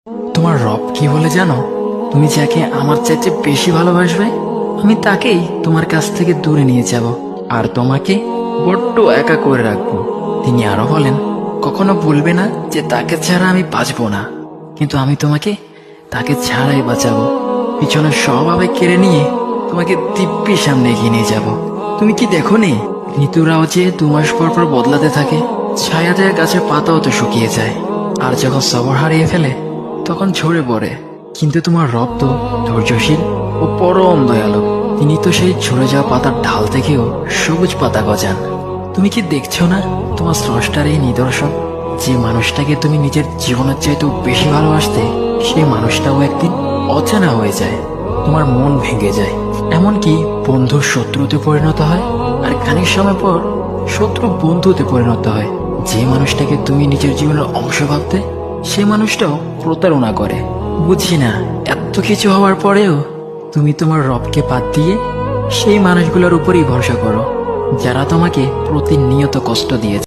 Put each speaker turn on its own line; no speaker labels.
তোমার রব কি বলে জানো? তুমি যাকে আমার চাইতে বেশি ভালোবাসবে, আমি তাকেই তোমার কাছ থেকে দূরে নিয়ে যাব আর তোমাকে বড্ড একা করে রাখবো। তিনি আরো বলেন, কখনো বলবে না যে তাকে ছাড়া আমি বাঁচবো না, কিন্তু আমি তোমাকে তাকে ছাড়াই বাঁচাবো। পিছনে সব আবেগ কেড়ে নিয়ে তোমাকে দিব্যি সামনে এগিয়ে নিয়ে যাব। তুমি কি দেখো নি, ঋতুরাও যে 2 মাস পর পর বদলাতে থাকে, ছায়া দেয়া গাছের পাতাও তো শুকিয়ে যায়, আর যখন সবর হারিয়ে ফেলে তখন ঝরে পড়ে। কিন্তু তোমার রব তো ধৈর্যশীল ও পরম দয়ালু। তিনি তো সেই ঝরে যাওয়া পাতার ঢাল থেকেও সবুজ পাতা গজান। তুমি কি দেখছো না তোমার স্রষ্টার এই নিদর্শন? যে মানুষটাকে তুমি নিজের জীবনের চাইতেও বেশি ভালোবাসতে, সেই মানুষটাও একদিন অচেনা হয়ে যায়, তোমার মন ভেঙে যায়, এমনকি বন্ধু শত্রুতে পরিণত হয়, আর খানিক সময় পর শত্রু বন্ধুতে পরিণত হয়। যে মানুষটাকে তুমি নিজের জীবনের অংশ ভাবতে, সে মানুষটাও প্রতারণা করে। বুঝি না, এত কিছু হওয়ার পরেও তুমি তোমার রবকে বাদ দিয়ে সেই মানুষগুলোর উপরই ভরসা করো, যারা তোমাকে প্রতিনিয়ত কষ্ট দিয়েছে।